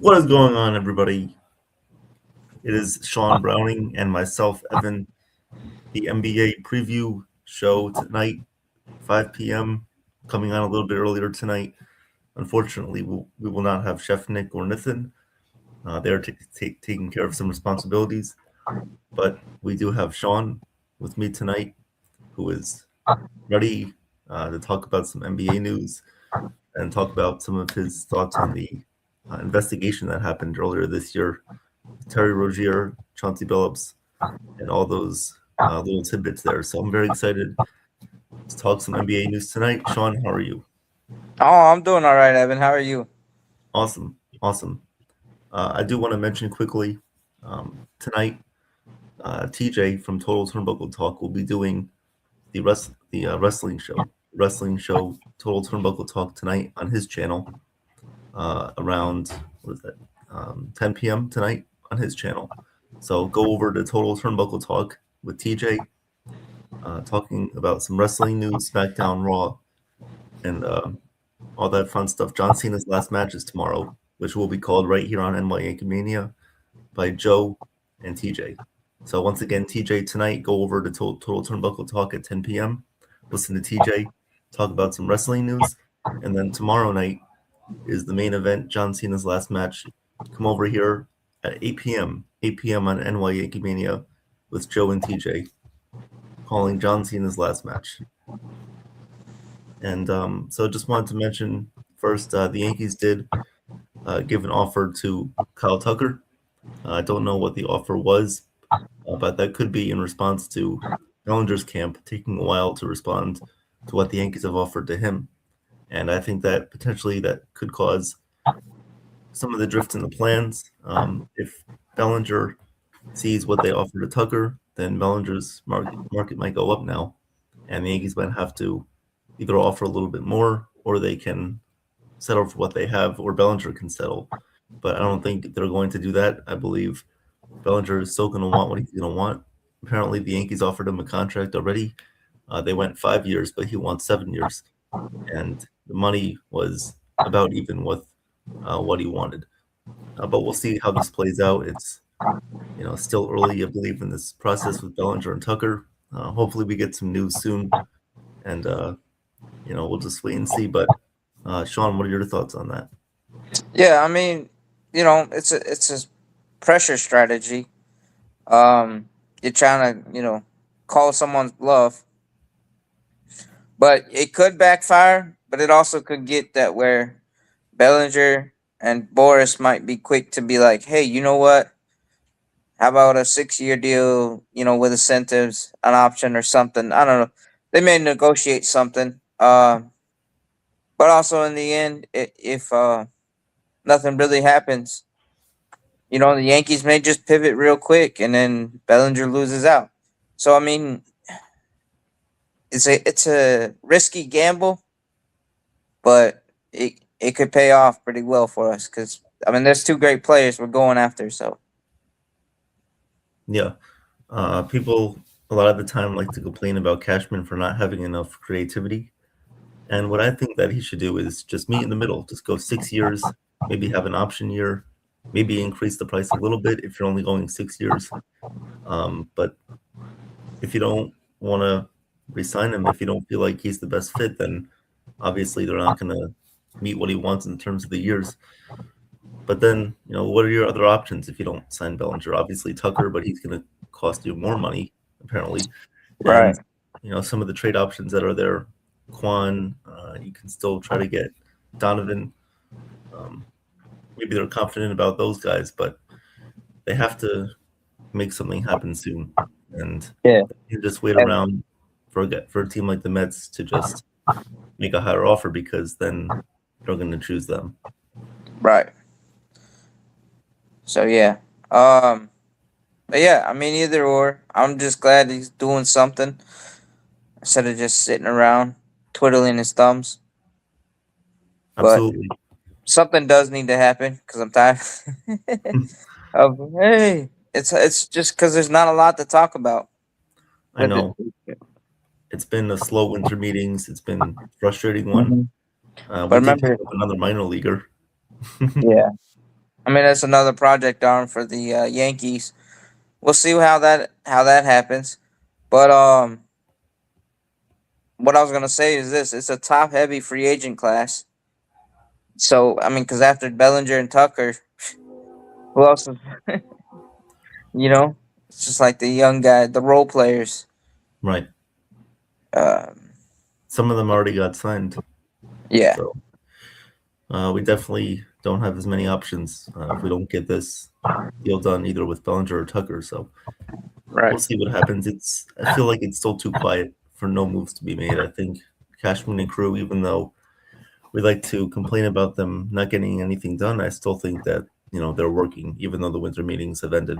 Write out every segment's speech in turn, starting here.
What is going on, everybody? It is Sean Browning and myself, Evan, the NBA preview show tonight, 5 p.m., coming on a little bit earlier tonight. Unfortunately, we will not have Chef Nick or Nathan. They're taking care of some responsibilities. But we do have Sean with me tonight, who is ready to talk about some NBA news and talk about some of his thoughts on the investigation that happened earlier this year. Terry Rozier, Chauncey Billups, and all those little tidbits there. So I'm very excited to talk some NBA news tonight. Sean, how are you? Oh, I'm doing all right, Evan. How are you? Awesome, awesome. I do want to mention quickly tonight, TJ from Total Turnbuckle Talk will be doing the wrestling show Total Turnbuckle Talk tonight on his channel around what is that 10 p.m. tonight on his channel. So go over to Total Turnbuckle Talk with TJ, talking about some wrestling news, SmackDown, Raw, and all that fun stuff. John Cena's last match is tomorrow, which will be called right here on NYYANKEE Mania by Joe and TJ. So once again, TJ tonight, go over to Total Turnbuckle Talk at 10 p.m. Listen to TJ talk about some wrestling news, and then tomorrow night is the main event, John Cena's last match. Come over here at 8 p.m. 8 p.m. on NYYANKEE Mania with Joe and TJ calling John Cena's last match. And so just wanted to mention first, the Yankees did give an offer to Kyle Tucker. I don't know what the offer was, but that could be in response to Bellinger's camp taking a while to respond to what the Yankees have offered to him. And I think that potentially that could cause some of the drift in the plans. If Bellinger sees what they offer to Tucker, then Bellinger's market might go up now, and the Yankees might have to either offer a little bit more, or they can settle for what they have, or Bellinger can settle. But I don't think they're going to do that. I believe Bellinger is still going to want what he's going to want. Apparently, the Yankees offered him a contract already. They went 5 years, but he wants 7 years, and the money was about even with what he wanted. But we'll see how this plays out. It's still early, I believe, in this process with Bellinger and Tucker. Hopefully, we get some news soon, and we'll just wait and see. But Sean, what are your thoughts on that? Yeah, I mean, it's a pressure strategy. You're trying to call someone's bluff, but it could backfire. But it also could get that where Bellinger and Boris might be quick to be like, hey, you know what? How about a 6-year deal? With incentives, an option or something. I don't know. They may negotiate something. But also in the end, if nothing really happens, the Yankees may just pivot real quick, and then Bellinger loses out. So I mean, it's a risky gamble, but it could pay off pretty well for us because I mean, there's two great players we're going after. So Yeah, people a lot of the time like to complain about Cashman for not having enough creativity. And what I think that he should do is just meet in the middle. Just go 6 years, maybe have an option year, maybe increase the price a little bit if you're only going 6 years. But if you don't want to resign him, if you don't feel like he's the best fit, then obviously they're not going to meet what he wants in terms of the years. But then, what are your other options if you don't sign Bellinger? Obviously Tucker, but he's going to cost you more money, apparently. And, right, some of the trade options that are there, Quan, you can still try to get Donovan. Um, maybe they're confident about those guys, but they have to make something happen soon. And yeah, you just wait and around for a team like the Mets to just make a higher offer because then they're going to choose them. right. So yeah, um, but yeah, I mean either or. I'm just glad he's doing something instead of just sitting around twiddling his thumbs. But Absolutely. something does need to happen because I'm tired of hey. It's just because there's not a lot to talk about I with it. know it's been a slow winter meetings. It's been a frustrating one. Mhm. But We did pick remember, up another minor leaguer. yeah, I mean, that's another project arm for the Yankees. We'll see how that happens. But what I was gonna say is this: it's a top heavy free agent class. So I mean, because after Bellinger and Tucker, who else? You know, it's just like the young guy, the role players. Right. Um, Some of them already got signed, yeah, so we definitely don't have as many options if we don't get this deal done either with Bellinger or Tucker. So we'll right. see what happens. I feel like it's still too quiet for no moves to be made. I think Cashman and crew, even though we like to complain about them not getting anything done, I still think that they're working, even though the winter meetings have ended.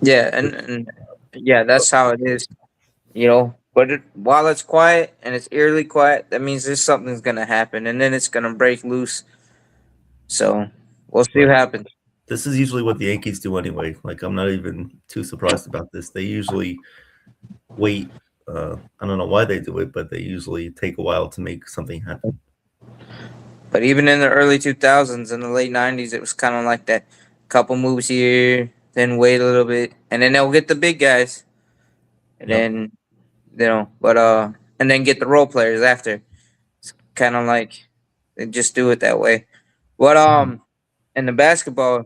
Yeah, and yeah, that's how it is. But while it's quiet and it's eerily quiet, that means there's something's gonna happen, and then it's gonna break loose. So we'll see what Right. happens. This is usually what the Yankees do anyway. Like I'm not even too surprised about this. They usually wait. I don't know why they do it, but they usually take a while to make something happen. But even in the early 2000s and the late 90s, it was kind of like that. Couple moves here, then wait a little bit, and then they'll get the big guys, and Yep. then and then get the role players after. It's kind of like they just do it that way. But Mhm. in the basketball,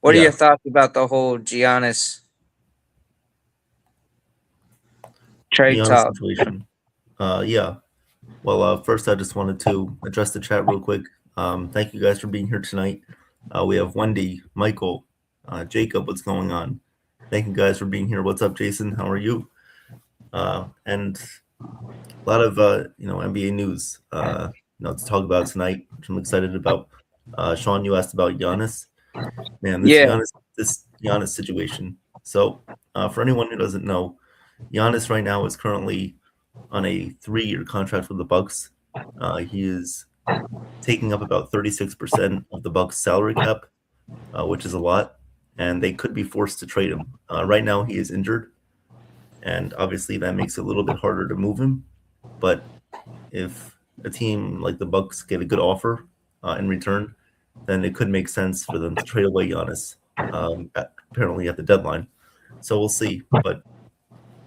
what are your Yeah. thoughts about the whole Giannis trade Giannis talk? situation. Yeah. Well, first I just wanted to address the chat real quick. Thank you guys for being here tonight. We have Wendy, Michael, Jacob. What's going on? Thank you guys for being here. What's up, Jason? How are you? And a lot of NBA news to talk about tonight, which I'm excited about. Sean, you asked about Giannis. Man, Yeah. this Giannis situation. So, for anyone who doesn't know, Giannis right now is currently on a 3-year contract with the Bucks. He is taking up about 36% of the Bucks' salary cap, which is a lot, and they could be forced to trade him. Right now, he is injured, and obviously that makes it a little bit harder to move him. But if a team like the Bucks get a good offer in return, then it could make sense for them to trade away Giannis. Apparently at the deadline, so we'll see. But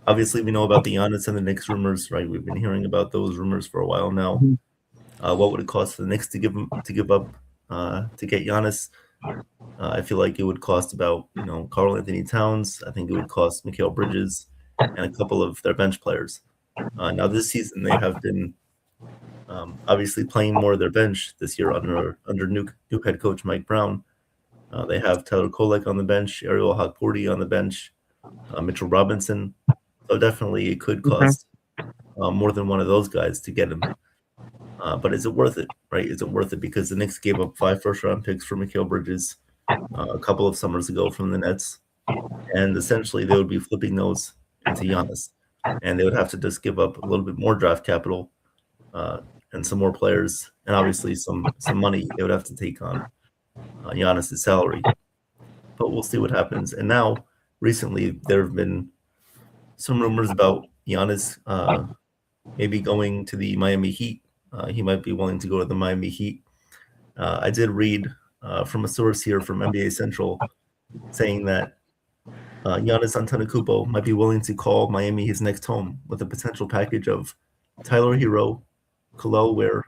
obviously, we know about the Giannis and the Knicks rumors, right? We've been hearing about those rumors for a while now. What would it cost for the Knicks to give up to get Giannis? I feel like it would cost about Karl Anthony Towns. I think it would cost Mikal Bridges and a couple of their bench players. Now this season they have been obviously playing more of their bench this year under new head coach Mike Brown. They have Tyler Kolek on the bench, Ariel Hawkporty on the bench, Mitchell Robinson. So definitely it could Mhm. cost more than one of those guys to get him. But is it worth it, right? Is it worth it? Because the Knicks gave up 5 first-round picks for Mikal Bridges a couple of summers ago from the Nets, and essentially they would be flipping those into Giannis, and they would have to just give up a little bit more draft capital uh, and some more players, and obviously some money they would have to take on Giannis' salary. But we'll see what happens. And now, recently, there have been some rumors about Giannis maybe going to the Miami Heat. He might be willing to go to the Miami Heat. I did read from a source here from NBA Central saying that Giannis Antetokounmpo might be willing to call Miami his next home with a potential package of Tyler Hero, Khalil Ware,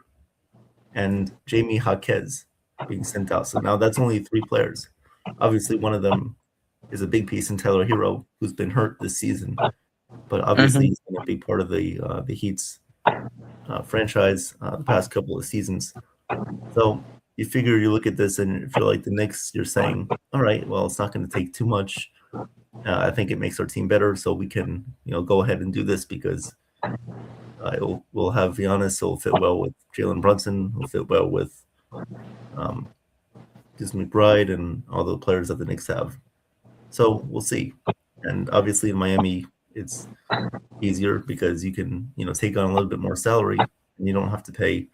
and Jamie Jaquez being sent out. So now that's only 3 players. Obviously, one of them is a big piece in Tyler Hero, who's been hurt this season, but obviously Mhm. he's been a big part of the Heat's franchise the past couple of seasons. So you figure you look at this and if you're like the Knicks, you're saying, all right, well, it's not going to take too much. I think it makes our team better, so we can go ahead and do this because we'll have Giannis. He'll fit well with Jalen Brunson. He'll fit well with um, Giz McBride and all the players that the Knicks have. So we'll see. And obviously in Miami, it's easier because you can take on a little bit more salary and you don't have to pay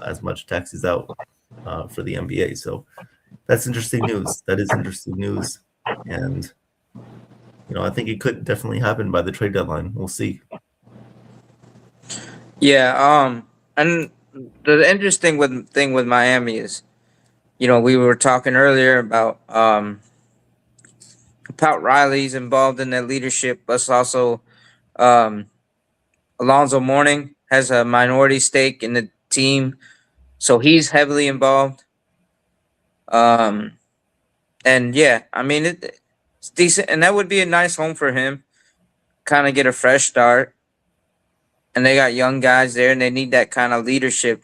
as much taxes out for the NBA. So that's interesting news. That is interesting news, and I think it could definitely happen by the trade deadline. We'll see. Yeah. And the interesting thing with Miami is, we were talking earlier about Riley's involved in that leadership, but also um, Alonzo Mourning has a minority stake in the team, so he's heavily involved. Um, and yeah, I mean it's decent, and that would be a nice home for him. Kind of get a fresh start, and they got young guys there, and they need that kind of leadership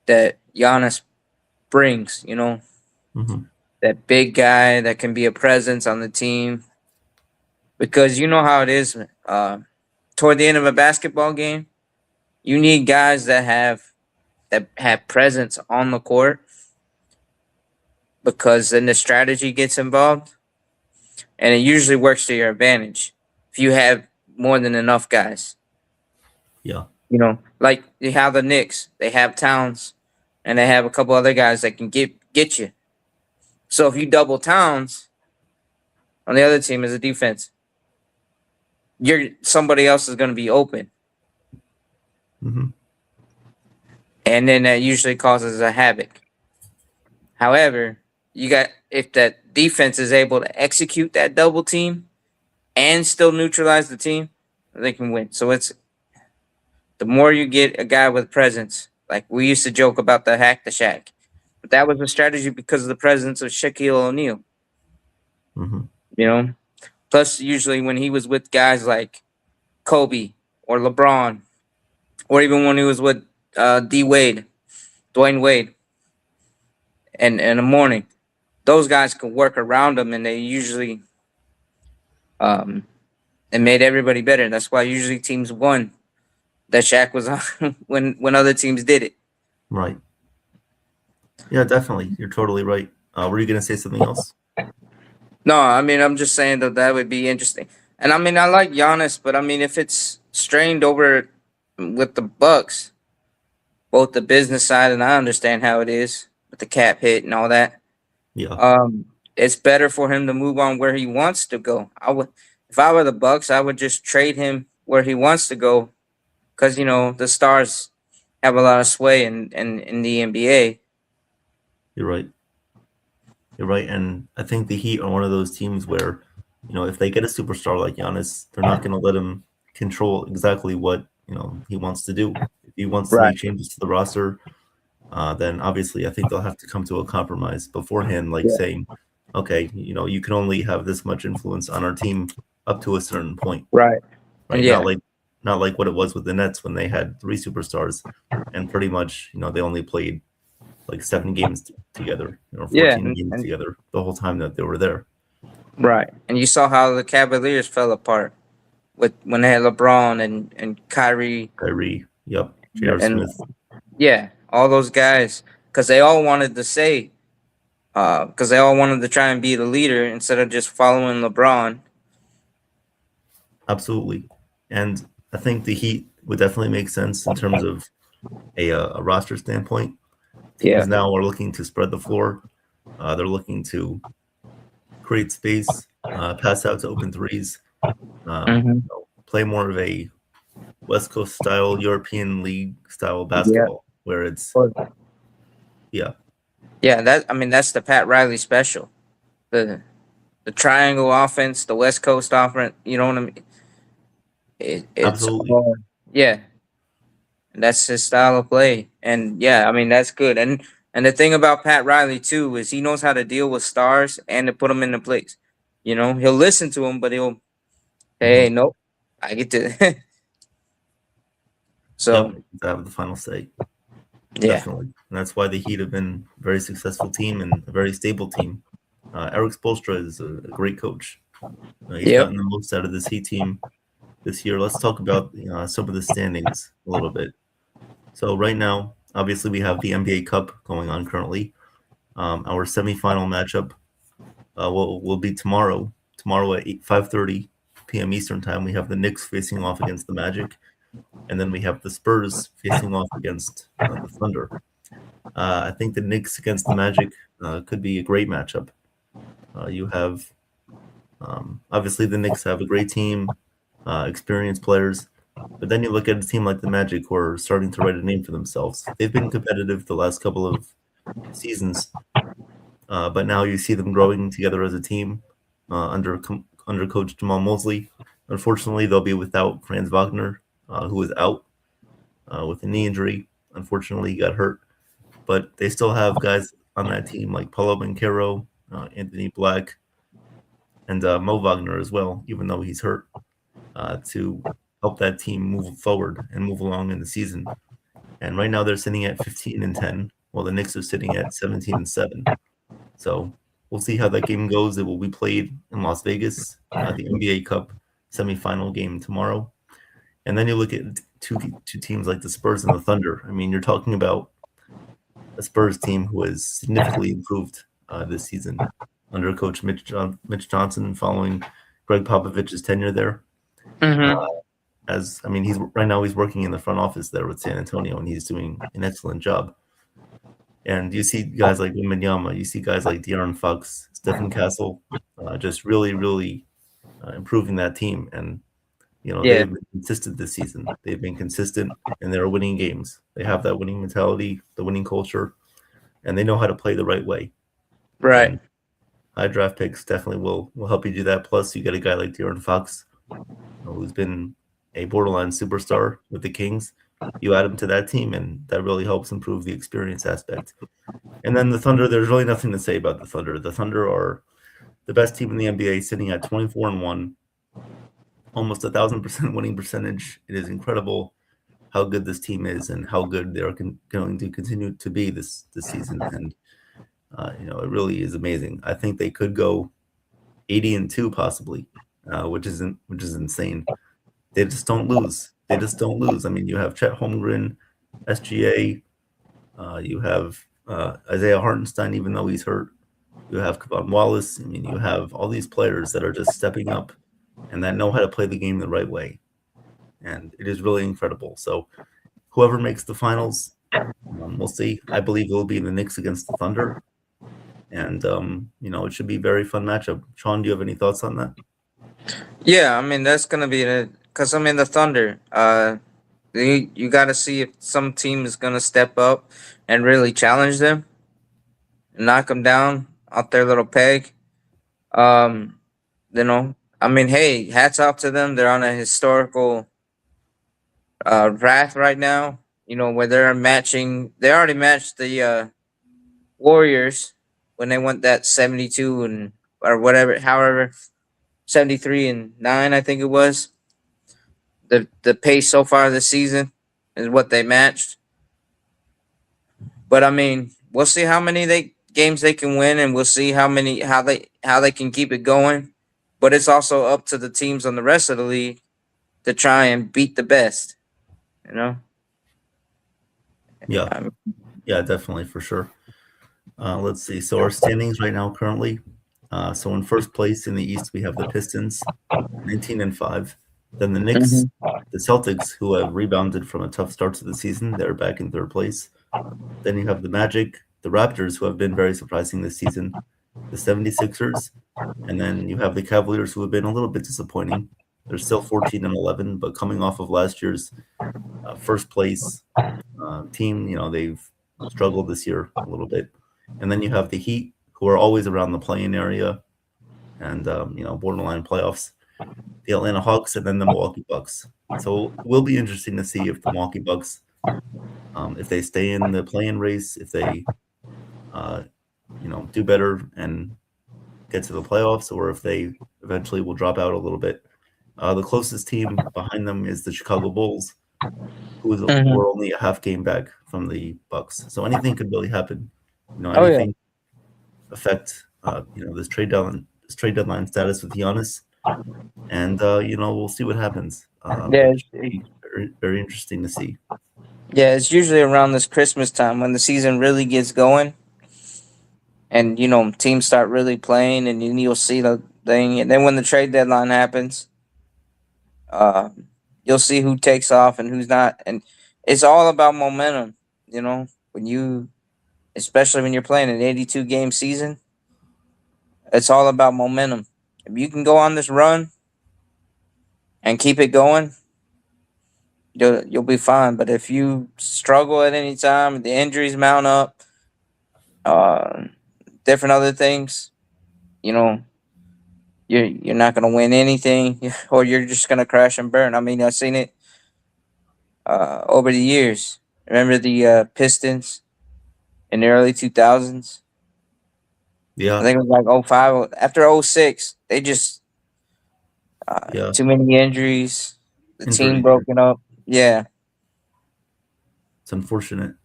that Giannis brings. Hmm. That big guy that can be a presence on the team, because you know how it is. Toward the end of a basketball game, you need guys that have presence on the court, because then the strategy gets involved, and it usually works to your advantage if you have more than enough guys. Yeah. Like you have the Knicks, they have Towns, and they have a couple other guys that can get you. So if you double Towns on the other team as a defense, somebody else is going to be open, Hmm. and then that usually causes a havoc. However, you got if that defense is able to execute that double team and still neutralize the team, they can win. So it's the more you get a guy with presence, like we used to joke about the hack the shack, but that was a strategy because of the presence of Shaquille O'Neal. Hmm. You know, plus usually when he was with guys like Kobe or LeBron, or even when he was with D Wade, Dwayne Wade, and in the morning, those guys could work around him, and they usually um it made everybody better. That's why usually teams won that Shaq was on when other teams did it. Right. Yeah, definitely. You're totally right. Were you gonna say something else? No, I mean I'm just saying that would be interesting. And I mean I like Giannis, but I mean if it's strained over with the Bucks, both the business side, and I understand how it is with the cap hit and all that. Yeah. It's better for him to move on where he wants to go. If I were the Bucks, I would just trade him where he wants to go, because the stars have a lot of sway in the NBA. You're right. You're right. And I think the Heat are one of those teams where, if they get a superstar like Giannis, they're not going to let him control exactly what, he wants to do. If he wants to Right. make changes to the roster, then obviously I think they'll have to come to a compromise beforehand, like Yeah. saying, okay, you can only have this much influence on our team up to a certain point, Right. And right? yeah. Not like what it was with the Nets when they had three superstars and pretty much, they only played like 7 games together, Yeah. 14 games together the whole time that they were there. Right. And you saw how the Cavaliers fell apart with when they had LeBron and Kyrie Kyrie, yep, J.R. and Smith, yeah, all those guys, because they all wanted to say, because they all wanted to try and be the leader instead of just following LeBron. absolutely. And I think the Heat would definitely make sense in terms of a roster standpoint. Yeah. Teams now are looking to spread the floor. They're looking to create space, pass out to open threes, Mm-hmm. play more of a West Coast style, European League style Yeah. basketball, where it's yeah, Yeah. That's the Pat Riley special. The triangle offense, the West Coast offense. You know what I mean? It's absolutely. all, yeah. That's his style of play, and yeah, I mean that's good. And the thing about Pat Riley too is he knows how to deal with stars and to put them into place. He'll listen to them, but he'll, hey, Hmm. nope, I get to. So Yep, to have the final say. yeah, Definitely. And that's why the Heat have been a very successful team and a very stable team. Eric Spoelstra is a great coach. He's yep, gotten the most out of this Heat team this year. Let's talk about some of the standings a little bit. So right now, obviously, we have the NBA Cup going on currently. Our semifinal matchup will be tomorrow. Tomorrow at 5:30 p.m. Eastern time, we have the Knicks facing off against the Magic, and then we have the Spurs facing off against the Thunder. I think the Knicks against the Magic could be a great matchup. You have obviously the Knicks have a great team, experienced players, but then you look at a team like the Magic who are starting to write a name for themselves. They've been competitive the last couple of seasons. But now you see them growing together as a team under coach Jamal Mosley. Unfortunately, they'll be without Franz Wagner, who is out with a knee injury. Unfortunately, he got hurt. But they still have guys on that team like Paulo Banquero, Anthony Black, and Mo Wagner as well, even though he's hurt, to help that team move forward and move along in the season. And right now they're sitting at 15-10, while the Knicks are sitting at 17-7. So we'll see how that game goes. It will be played in Las Vegas, the NBA Cup semifinal game tomorrow. And then you look at two teams like the Spurs and the Thunder. I mean, you're talking about a Spurs team who has significantly improved this season under coach Mitch Johnson following Greg Popovich's tenure there. Mm-hmm. As I mean, he's right now he's working in the front office there with San Antonio, and he's doing an excellent job. And you see guys like Wembanyama, you see guys like De'Aaron Fox, Stephen Castle, just really, really improving that team. And Yeah. they've been consistent this season. They've been consistent, and they're winning games. They have that winning mentality, the winning culture, and they know how to play the right way. Right. And high draft picks definitely will help you do that. Plus, you get a guy like De'Aaron Fox, who's been a borderline superstar with the Kings. You add him to that team, and that really helps improve the experience aspect. And then the Thunder, there's really nothing to say about the Thunder. The Thunder are the best team in the NBA, sitting at 24-1, almost 1,000% winning percentage. It is incredible how good this team is and how good they're going to continue to be this season. And it really is amazing. I think they could go 80-2 possibly, which is insane. They just don't lose. They just don't lose. I mean, you have Chet Holmgren, SGA. You have Isaiah Hartenstein, even though he's hurt. You have Kevon Wallace. I mean, you have all these players that are just stepping up and that know how to play the game the right way. And it is really incredible. So whoever makes the finals, we'll see. I believe it will be the Knicks against the Thunder. And, it should be a very fun matchup. Sean, do you have any thoughts on that? Yeah, I mean that's gonna be the because I mean the Thunder. You got to see if some team is gonna step up and really challenge them and knock them down off their little peg. Um, I mean, hey, hats off to them. They're on a historical wrath right now. Where they're matching. They already matched the Warriors when they went that 72 and or whatever, however 73-9, I think it was. The pace so far this season is what they matched. But I mean, we'll see how many they games they can win, and we'll see how they can keep it going. But it's also up to the teams on the rest of the league to try and beat the best. You know. Yeah, Um, yeah, definitely for sure. Let's see. So our standings right now currently. So in first place in the East we have the Pistons, 19-5. Then the Knicks, mhm. the Celtics, who have rebounded from a tough start to the season. They're back in third place. Then you have the Magic, the Raptors, who have been very surprising this season, the 76ers, and then you have the Cavaliers, who have been a little bit disappointing. They're still 14-11, but coming off of last year's first place team, they've struggled this year a little bit. And then you have the Heat, who are always around the play-in area and borderline playoffs. The Atlanta Hawks, and then the Milwaukee Bucks. So it will be interesting to see if the Milwaukee Bucks, if they stay in the play-in race, if they, do better and get to the playoffs, or if they eventually will drop out a little bit. The closest team behind them is the Chicago Bulls, who Mhm. are only a half game back from the Bucks. So anything could really happen. Oh yeah. Anything affect this trade deadline status with Giannis, and we'll see what happens. Yeah. It should be very, very interesting to see. Yeah. It's usually around this Christmas time when the season really gets going, and teams start really playing, and then you'll see the thing. And then when the trade deadline happens, uh, you'll see who takes off and who's not, and it's all about momentum. When you, especially when you're playing an 82 game season, it's all about momentum. If you can go on this run and keep it going, you'll be fine. But if you struggle at any time, the injuries mount up, uh, different other things. You know, you're not gonna win anything, or you're just gonna crash and burn. I mean, I've seen it over the years. Remember the Pistons in the early 2000s? I Yeah, think it was like '05. After '06, they just yeah, too many injuries. The team injuries. broken up. Yeah. It's unfortunate.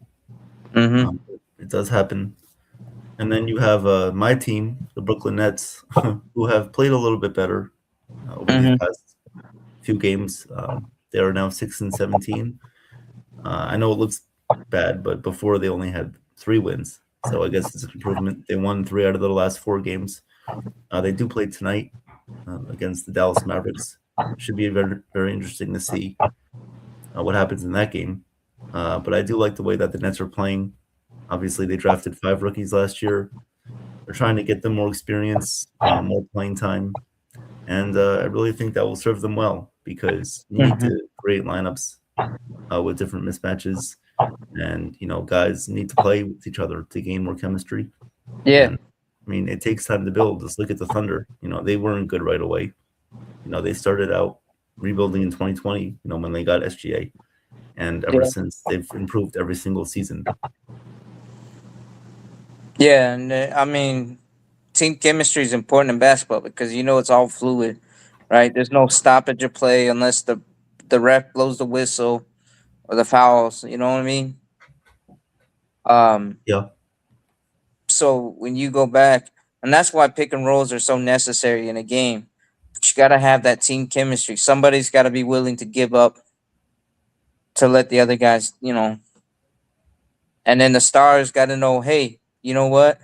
Mm-hmm. It does happen. And then you have my team, the Brooklyn Nets, who have played a little bit better over these Mm-hmm. past few games. They are now 6-17. I know it looks bad, but before they only had 3 wins, so I guess it's an improvement. They won 3 out of the last 4 games. They do play tonight against the Dallas Mavericks. Should be very very interesting to see what happens in that game. But I do like the way that the Nets are playing. Obviously, they drafted 5 rookies last year. They're trying to get them more experience, more playing time, and I really think that will serve them well because you need Mm-hmm. to create lineups with different mismatches, and guys need to play with each other to gain more chemistry. Yeah. And I mean, it takes time to build. Just look at the Thunder. They weren't good right away. They started out rebuilding in 2020. When they got SGA, and ever Yeah. since they've improved every single season. Yeah. And I mean, team chemistry is important in basketball because it's all fluid, right? There's no stoppage of play unless the ref blows the whistle or the fouls. You know what I mean? Um, Yeah, so when you go back, and that's why pick and rolls are so necessary in a game. But you got to have that team chemistry. Somebody's got to be willing to give up to let the other guys, and then the stars got to know, hey, you know what?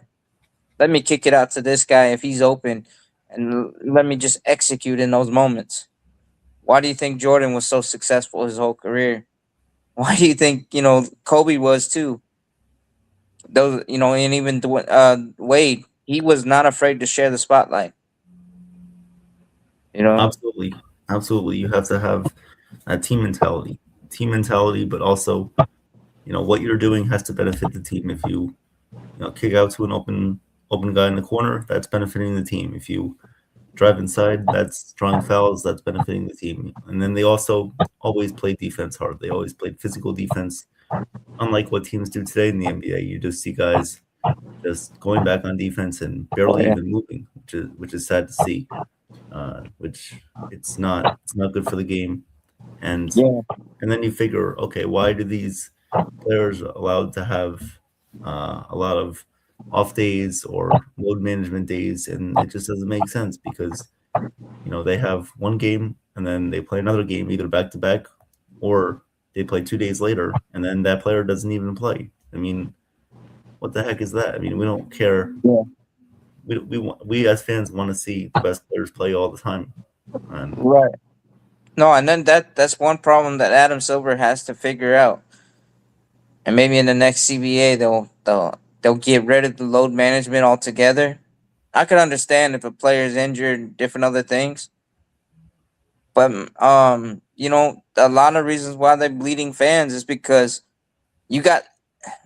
Let me kick it out to this guy if he's open, and let me just execute in those moments. Why do you think Jordan was so successful his whole career? Why do you think Kobe was too? Those and even Wade, he was not afraid to share the spotlight. You know. absolutely, absolutely. You have to have a team mentality, but also what you're doing has to benefit the team. If you kick out to an open guy in the corner, that's benefiting the team. If you drive inside, that's drawing fouls, that's benefiting the team. And then they also always play defense hard. They always played physical defense. Unlike what teams do today in the NBA, you just see guys just going back on defense and Oh barely yeah. even moving, which is sad to see. Which it's not good for the game. And Yeah. and then you figure, okay, why do these players allowed to have a lot of off days or load management days? And it just doesn't make sense because they have one game and then they play another game either back to back or they play 2 days later and then that player doesn't even play. I mean, what the heck is that? I mean, we don't care. Yeah. We as fans want to see the best players play all the time. And Right. No, and then that's one problem that Adam Silver has to figure out. And maybe in the next CBA they'll get rid of the load management altogether. I could understand if a player is injured and different other things, but a lot of reasons why they're bleeding fans is because you got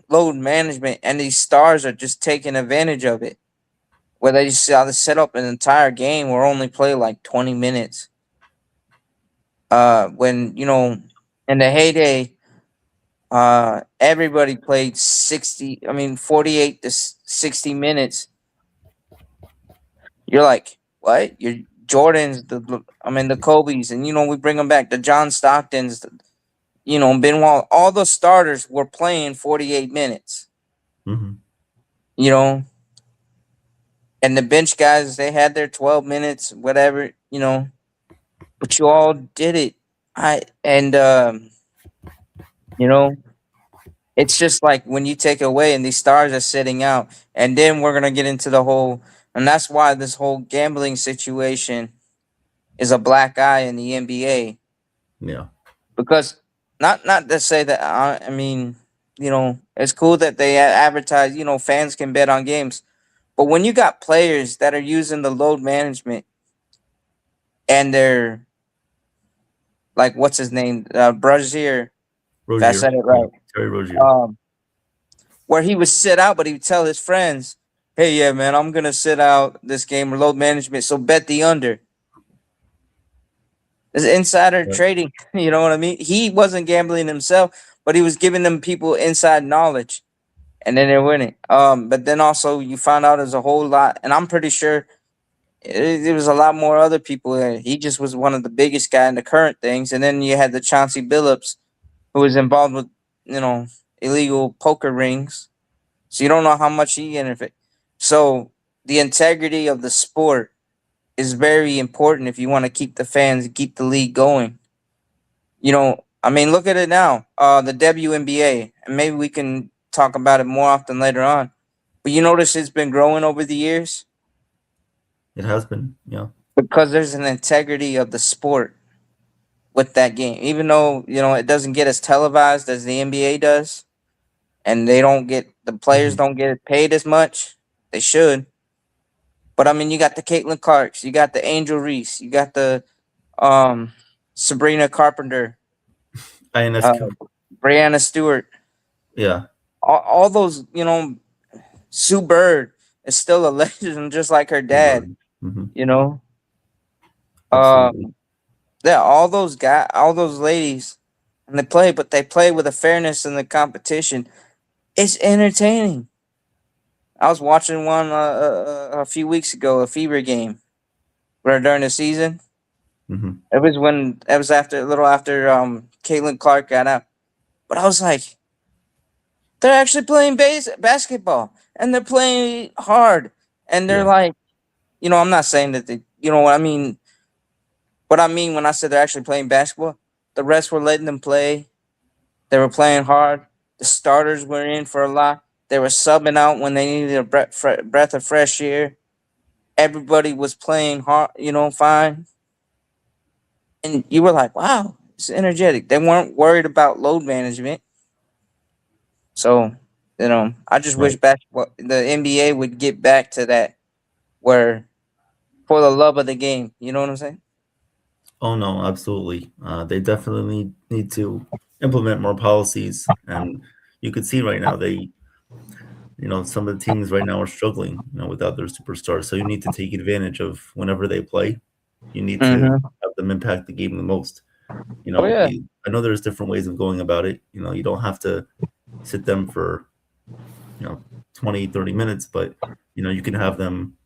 load management and these stars are just taking advantage of it. Where they just set up an entire game or only play like 20 minutes. When in the heyday, everybody played 60. I mean 48 to 60 minutes. You're like, what? You're Jordans, the Kobe's, and we bring them back. The John Stocktons, Benoit, all the starters were playing 48 minutes. mhm, You know, and the bench guys they had their 12 minutes, whatever. But you all did it. I and you know, it's just like when you take away and these stars are sitting out, and then we're gonna get into the whole, and that's why this whole gambling situation is a black eye in the NBA yeah, because not to say that I mean it's cool that they advertise fans can bet on games, but when you got players that are using the load management and they're like what's his name Brazier, if I Rozier, said it yeah, right. Terry Rozier. Um, where he would sit out, but he would tell his friends, "Hey, yeah, man, I'm gonna sit out this game or load management, so bet the under." It's insider Right. trading. You know what I mean? He wasn't gambling himself, but he was giving them people inside knowledge, and then they're winning. But then also you found out there's a whole lot, and I'm pretty sure there was a lot more other people there. He just was one of the biggest guy in the current things, and then you had the Chauncey Billups, who was involved with you know illegal poker rings. So you don't know how much he interfered. So the integrity of the sport is very important if you want to keep the fans, keep the league going. I mean, look at it now. The WNBA, and maybe we can talk about it more often later on. But you notice it's been growing over the years It has been, yeah. because there's an integrity of the sport with that game. Even though it doesn't get as televised as the NBA does, and the players Mhm. don't get paid as much. They should. But I mean, you got the Caitlin Clarks, you got the Angel Reese, you got the um Sabrina Carpenter, uh, INSQ, Brianna Stewart, yeah, all those. Sue Bird is still a legend, just like her dad. Bird. Hmm. You know, Absolutely. um, yeah, all those guys, all those ladies, and they play with a fairness in the competition. It's entertaining. I was watching one a few weeks ago, a Fever game, where during the season. Hmm. It was after a little after Caitlin Clark got out. But I was like, they're actually playing basketball and they're playing hard. And they're Yeah. like, I'm not saying that they, you know what I mean? What I mean when I said they're actually playing basketball, the rest were letting them play. They were playing hard. The starters were in for a lot. They were subbing out when they needed a breath of fresh air. Everybody was playing hard, fine. And you were like, wow, it's energetic. They weren't worried about load management. So, I just wish Right. the NBA would get back to that where for the love of the game, you know what I'm saying? Oh no, absolutely. They definitely need to implement more policies, and you could see right now some of the teams right now are struggling, without their superstars. So you need to take advantage of whenever they play. You need to Mm-hmm. have them impact the game the most. Oh yeah. I know there's different ways of going about it. You don't have to sit them for, you know, 20, 30 minutes, but you can have them,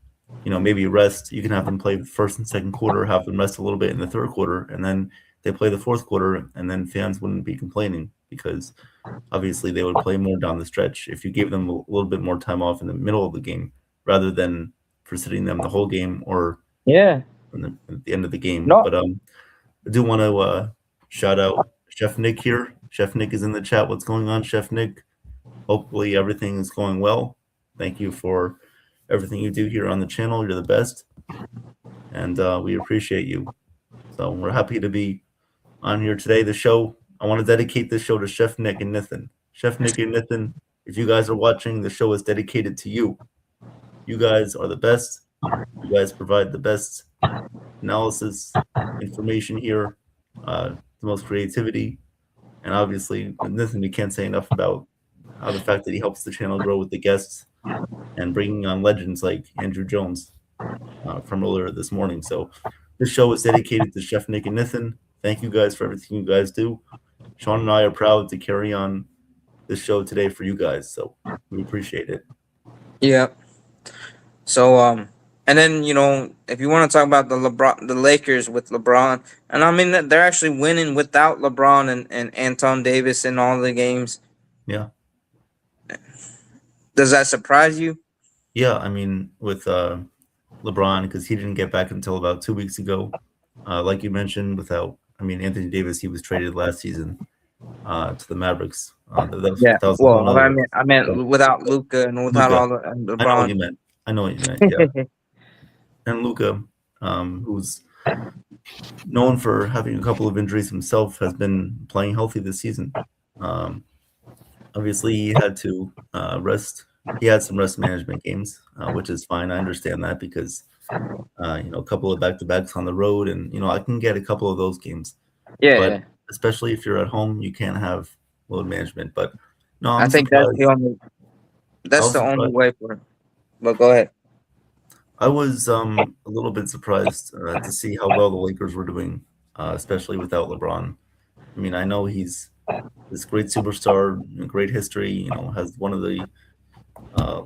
maybe rest. You can have them play the first and second quarter, have them rest a little bit in the third quarter, and then they play the fourth quarter, and then fans wouldn't be complaining because obviously they would play more down the stretch if you gave them a little bit more time off in the middle of the game rather than for sitting them the whole game or Yeah. at the end of the game. No. But I do want to shout out Chef Nick here. Chef Nick is in the chat. What's going on, Chef Nick? Hopefully everything is going well. Thank you for everything you do here on the channel. You're the best, and we appreciate you. So we're happy to be on here today. The show, I want to dedicate this show to Chef Nick and Nathan. Chef Nick and Nathan, if you guys are watching, the show is dedicated to you. You guys are the best. You guys provide the best analysis, information here, the most creativity, and obviously, Nathan, we can't say enough about how the fact that he helps the channel grow with the guests and bringing on legends like Andrew Jones from earlier this morning. So this show is dedicated to Chef Nick and Nathan. Thank you guys for everything you guys do. Sean and I are proud to carry on this show today for you guys. So we appreciate it. Yeah. So and then if you want to talk about the Lakers with LeBron, and I mean they're actually winning without LeBron and Anton Davis in all the games. Yeah. Does that surprise you? Yeah. I mean, with LeBron, because he didn't get back until about 2 weeks ago. Like you mentioned, Anthony Davis, he was traded last season to the Mavericks. Yeah. That was a whole Well, nother I meant without Luca and without Luca. all the I know what LeBron. you meant. I know what you meant. Yeah. And Luca, who's known for having a couple of injuries himself, has been playing healthy this season. Um, Obviously, he had to rest. He had some rest management games, which is fine. I understand that because a couple of back-to-backs on the road, and I can get a couple of those games. But Yeah. especially if you're at home, you can't have load management. But no, I I'm think that's the surprised. only. I That's was the only surprised. way for it. But go ahead. I was a little bit surprised to see how well the Lakers were doing, especially without LeBron. I mean, I know he's this great superstar, great history. Has one of the uh,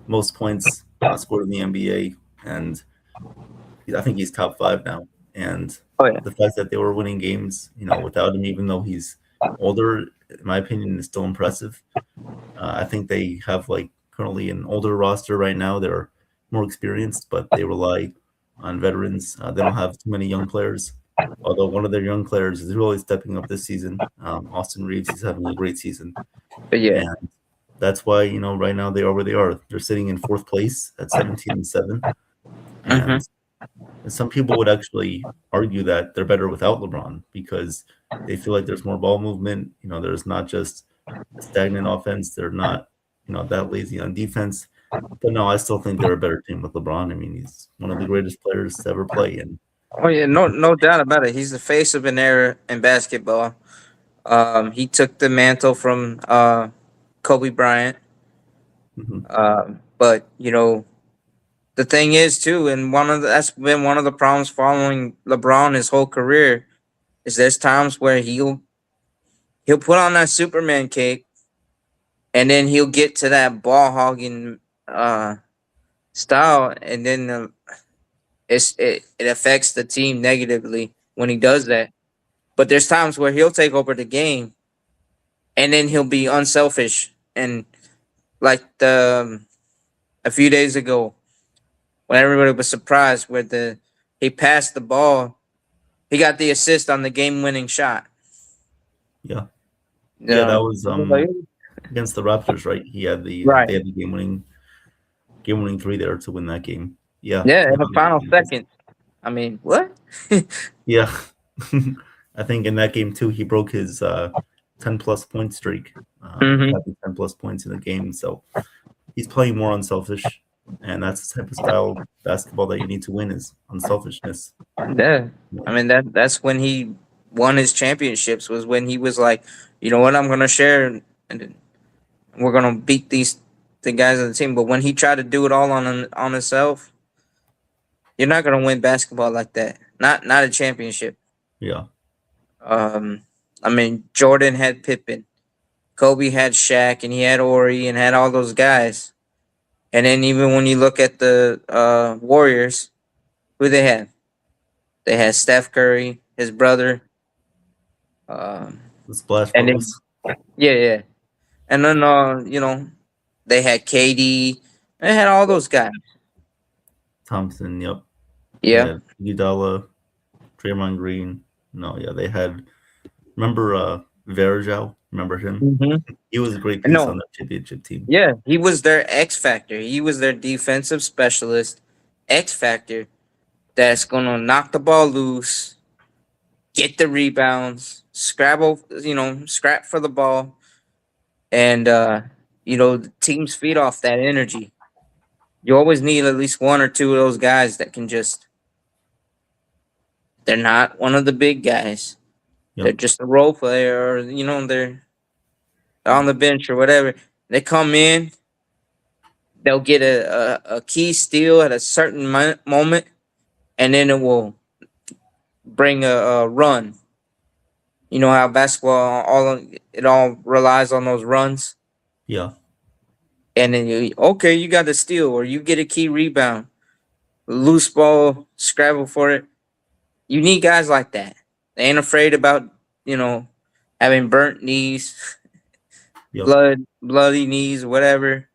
most points scored in the NBA, and I think he's top five now. And Oh yeah. the fact that they were winning games, without him, even though he's older, in my opinion, is still impressive. I think they have like currently an older roster right now. They're more experienced, but they rely on veterans. They don't have too many young players. Although one of their young players is really stepping up this season, Austin Reeves, he's having a great season, But yeah. and that's why right now they are where they are. They're sitting in fourth place at 17-7, Mm-hmm. and some people would actually argue that they're better without LeBron because they feel like there's more ball movement. There's not just a stagnant offense. They're not, that lazy on defense. But no, I still think they're a better team with LeBron. I mean, he's one of the greatest players to ever play. And Oh yeah. No doubt about it. He's the face of an era in basketball. He took the mantle from Kobe Bryant. mhm, But the thing is too, and that's been one of the problems following LeBron his whole career is there's times where he'll put on that Superman cape, and then he'll get to that ball hogging uh style, and then it affects the team negatively when he does that. But there's times where he'll take over the game, and then he'll be unselfish, and like a few days ago when everybody was surprised where the he passed the ball, he got the assist on the game winning shot. yeah, yeah, Yeah, that was against the Raptors, right? right. They had the game winning three there to win that game. Yeah, Yeah, no, in the final second. I mean, what? yeah. I think in that game too, he broke his 10 plus point streak, Hmm. having 10 plus points in a game. So he's playing more unselfish, and that's the type of style basketball that you need to win is unselfishness. Yeah, I mean that's when he won his championships was when he was like, you know what, I'm gonna share and we're gonna beat the guys on the team. But when he tried to do it all on himself, you're not gonna win basketball like that. Not a championship. Yeah, Um, I mean Jordan had Pippen, Kobe had Shaq, and he had Ori and had all those guys. And then even when you look at the Warriors, who they had? They had Steph Curry, his brother, um, the Splash and then Bros, yeah, yeah, and then they had KD. They had all those guys. Thompson. Yep, they Yeah. had Iguodala, Draymond Green. No, yeah, they had. Remember Verjao? Remember him? Hmm. He was a great piece on No. that championship team. Yeah, he was their X factor. He was their defensive specialist, X factor. That's gonna knock the ball loose, get the rebounds, scrabble, scrap for the ball, and the teams feed off that energy. You always need at least one or two of those guys that can just. They're not one of the big guys. They're Yep. just a role player, or they're on the bench or whatever. They come in, they'll get a key steal at a certain moment, and then it will bring a run. You know how basketball it all relies on those runs, Yeah. and then you got the steal or you get a key rebound, loose ball, scrabble for it. You need guys like that. They ain't afraid about you know having burnt knees, Yep. bloody knees, whatever,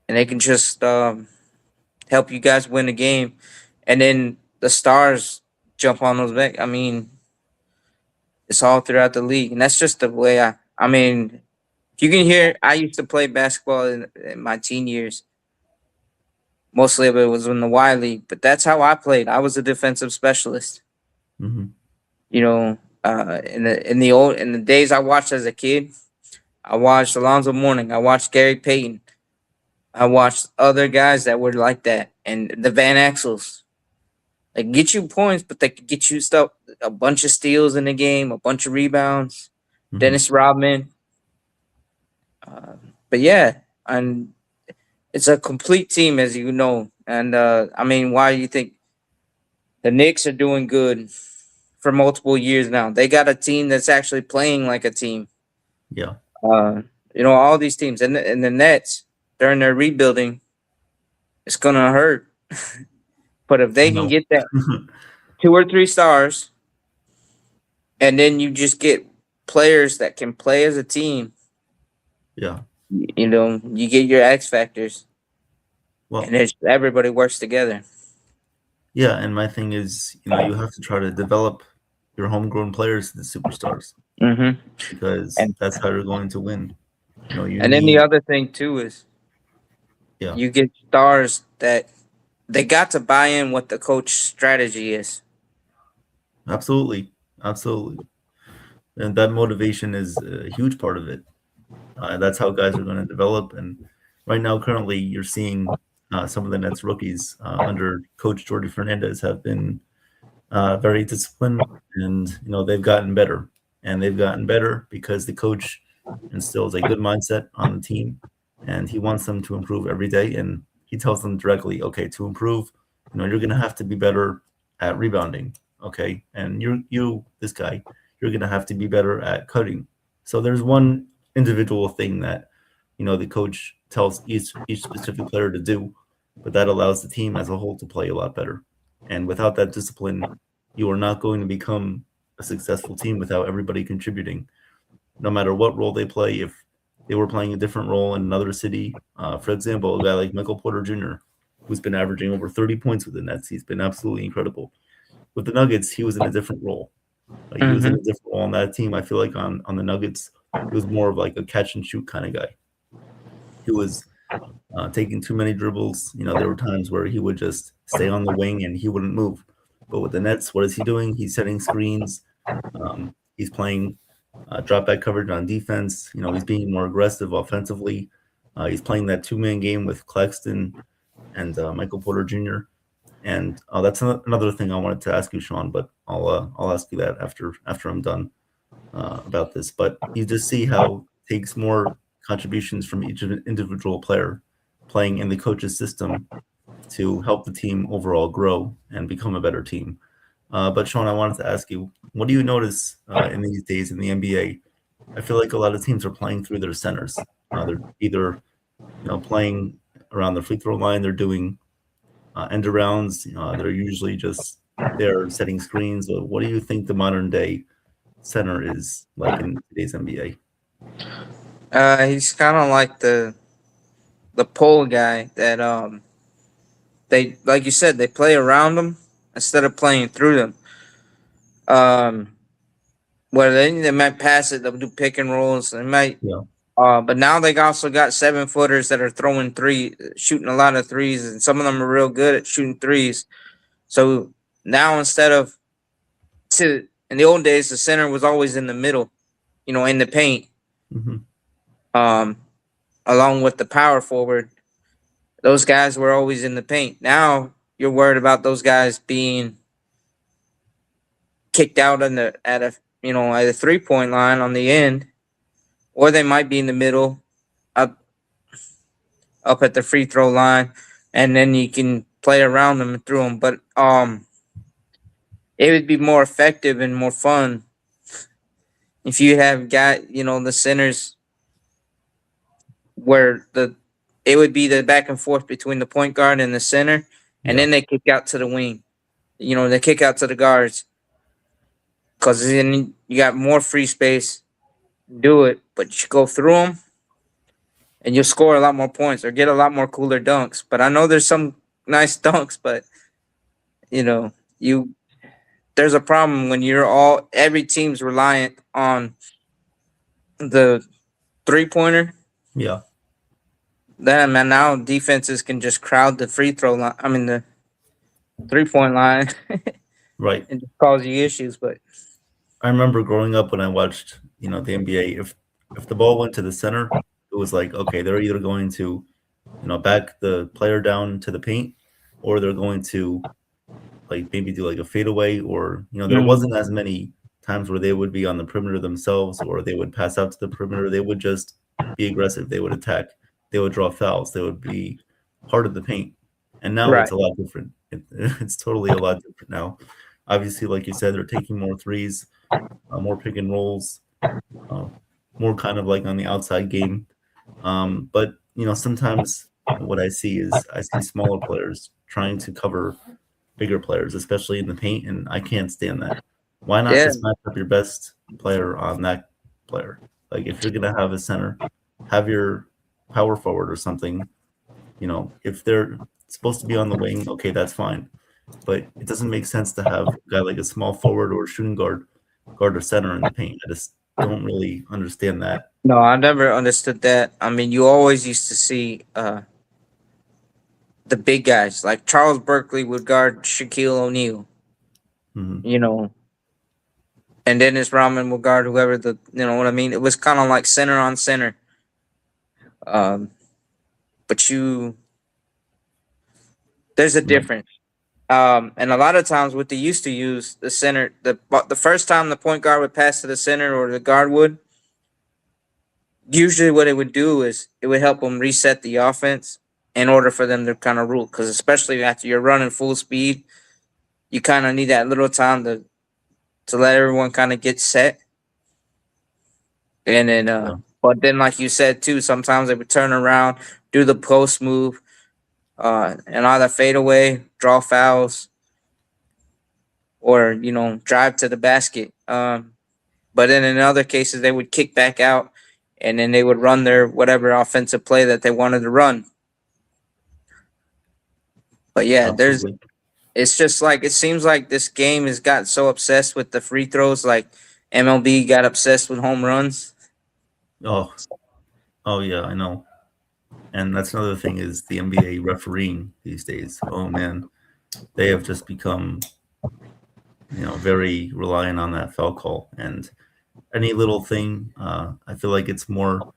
and they can just help you guys win the game. And then the stars jump on those back. I mean, it's all throughout the league, and that's just the way I mean, if you can hear, I used to play basketball in my teen years. Mostly of it was in the Y League, but that's how I played. I was a defensive specialist. Hmm. In the days I watched as a kid, I watched Alonzo Mourning. I watched Gary Payton. I watched other guys that were like that, and the Van Axels. They can get you points, but they could get you stuff, a bunch of steals in the game, a bunch of rebounds. Hmm. Dennis Rodman. But yeah, and it's a complete team, as you know. And I mean, why do you think the Knicks are doing good for multiple years now? They got a team that's actually playing like a team. Yeah, Uh, all these teams, and the Nets during their rebuilding, it's gonna hurt. But if I they can know. get that 2 or 3 stars, and then you just get players that can play as a team, Yeah. you get your X factors, and Well, it's everybody works together. yeah, and my thing is, you have to try to develop your homegrown players to the superstars Mm-hmm. because And that's how you're going to win. You and then the need, other thing too is yeah, you get stars that they got to buy in what the coach strategy is. absolutely, absolutely, and that motivation is a huge part of it. That's how guys are going to develop. And right now, currently, you're seeing some of the Nets rookies under Coach Jordi Fernandez have been very disciplined, and they've gotten better, and they've gotten better because the coach instills a good mindset on the team, and he wants them to improve every day, and he tells them directly, okay, to improve, you're going to have to be better at rebounding, okay, and this guy, you're going to have to be better at cutting. So there's one individual thing that the coach tells each specific player to do, but that allows the team as a whole to play a lot better. And without that discipline, you are not going to become a successful team without everybody contributing, no matter what role they play. If they were playing a different role in another city, for example, a guy like Michael Porter Jr., who's been averaging over 30 points with the Nets, he's been absolutely incredible. With the Nuggets, he was in a different role. He was in Mm-hmm. a different role on that team. I feel like on the Nuggets, he was more of like a catch and shoot kind of guy. He was taking too many dribbles. There were times where he would just stay on the wing and he wouldn't move. But with the Nets, what is he doing? He's setting screens. He's playing drop back coverage on defense. He's being more aggressive offensively. He's playing that 2-man game with Claxton and Michael Porter Jr. And that's another thing I wanted to ask you, Sean. But I'll ask you that after I'm done about this. But you just see how it takes more contributions from each individual player playing in the coach's system to help the team overall grow and become a better team. But Sean, I wanted to ask you, what do you notice in these days in the NBA? I feel like a lot of teams are playing through their centers. They're either playing around the free throw line. They're doing end arounds. They're usually just there setting screens. What do you think the modern day center is like in today's NBA? He's kind of like the pole guy that they, like you said, they play around them instead of playing through them. Um, where they might pass it, they'll do pick and rolls. They might, Yeah. but now they also got 7-footers that are throwing shooting a lot of threes, and some of them are real good at shooting threes. So now instead of in the old days, the center was always in the middle, in the paint, Mm-hmm. um, along with the power forward. Those guys were always in the paint. Now you're worried about those guys being kicked out at a 3-point line on the end, or they might be in the middle, up up at the free throw line, and then you can play around them and through them. But it would be more effective and more fun if you have the centers where it would be the back and forth between the point guard and the center, and Yeah. then they kick out to the wing. They kick out to the guards because then you got more free space. Do it, but you go through them and you'll score a lot more points or get a lot more cooler dunks. But I know there's some nice dunks, but you know, you there's a problem when every team's reliant on the 3-pointer. Yeah. Then man, now defenses can just crowd the free throw line. I mean the 3-point line Right. and just cause you issues. But I remember growing up when I watched, the NBA. If the ball went to the center, it was like, okay, they're either going to, back the player down to the paint, or they're going to like maybe do like a fadeaway, or there wasn't as many times where they would be on the perimeter themselves, or they would pass out to the perimeter. They would just be aggressive. They would attack. they would draw fouls. They would be part of the paint. And now it's Right. a lot different. It's totally a lot different now. Obviously, like you said, they're taking more threes, more pick and rolls, uh, more kind of like on the outside game. But sometimes what I see is I see smaller players trying to cover bigger players, especially in the paint, and I can't stand that. Why not Yeah. just match up your best player on that player? Like if you're gonna have a center, have your power forward or something. If they're supposed to be on the wing, okay, that's fine. But it doesn't make sense to have a guy like a small forward or a shooting guard or center in the paint. I just don't really understand that. No, I never understood that. I mean, you always used to see the big guys like Charles Barkley would guard Shaquille O'Neal, Hmm. you know, and Dennis Rodman would guard whoever you know what I mean. It was kind of like center on center. Um, but there's a Right. difference. And a lot of times, what they used to use the center, the first time the point guard would pass to the center or the guard would, usually what it would do is it would help them reset the offense in order for them to kind of rule. Because especially after you're running full speed, you kind of need that little time to let everyone kind of get set. And then, Yeah. but then, like you said too, sometimes they would turn around, do the post move, and either fade away, draw fouls, or drive to the basket. But then in other cases, they would kick back out, and then they would run their whatever offensive play that they wanted to run. But yeah, there's Absolutely. it's just like it seems like this game has got so obsessed with the free throws, like MLB got obsessed with home runs. Oh, oh yeah, I know. And that's another thing is the NBA refereeing these days. Oh man, they have just become very reliant on that foul call, and any little thing, I feel like it's more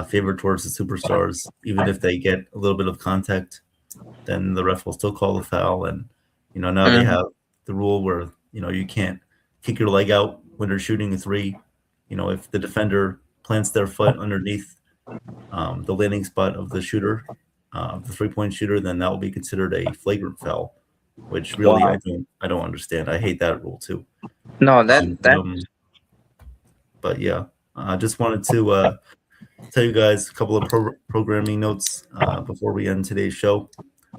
favored towards the superstars. Even if they get a little bit of contact, then the ref will still call the foul. And now they Mhm. have the rule where you can't kick your leg out when you're shooting a three. If the defender plants their foot underneath the landing spot of the shooter, the 3-point shooter, then that will be considered a flagrant foul, which really Wow. I don't understand. I hate that rule too. No, Um, but, that um, but yeah, I just wanted to tell you guys a couple of programming notes before we end today's show.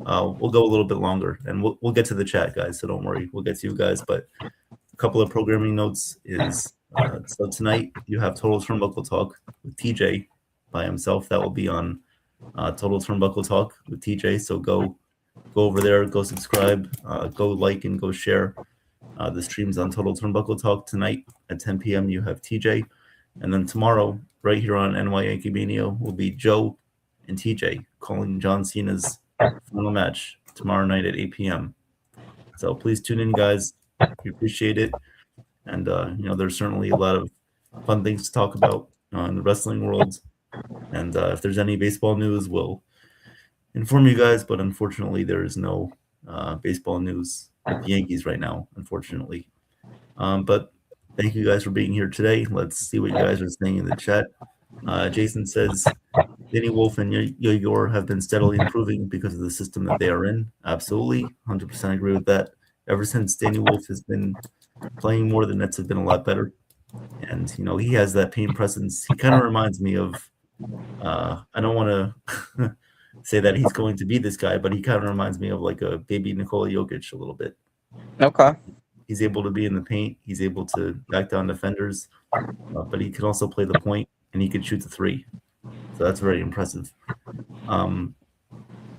We'll go a little bit longer, and we'll get to the chat, guys. So don't worry, we'll get to you guys. But a couple of programming notes is so tonight you have Total Turnbuckle Talk with TJ by himself. That will be on Total Turnbuckle Talk with TJ. So go over there, go subscribe, go like, and go share. The streams on Total Turnbuckle Talk tonight at 10 p.m. You have TJ, and then tomorrow, right here on NYYANKEE Mania, will be Joe and TJ calling John Cena's final match tomorrow night at 8 p.m. So please tune in, guys. We appreciate it, and there's certainly a lot of fun things to talk about in the wrestling world. And if there's any baseball news, we'll inform you guys. But unfortunately, there is no baseball news with the Yankees right now, unfortunately. But thank you guys for being here today. Let's see what you guys are saying in the chat. Jason says Danny Wolf and Yor have been steadily improving because of the system that they are in. Absolutely, 100% agree with that. Ever since Danny Wolf has been playing more, the Nets have been a lot better. And he has that paint presence. He kind of reminds me of. I don't want to say that he's going to be this guy, but he kind of reminds me of like a baby Nikola Jokic a little bit. okay. He's able to be in the paint. He's able to back down defenders, but he can also play the point and he can shoot the three. So that's very impressive.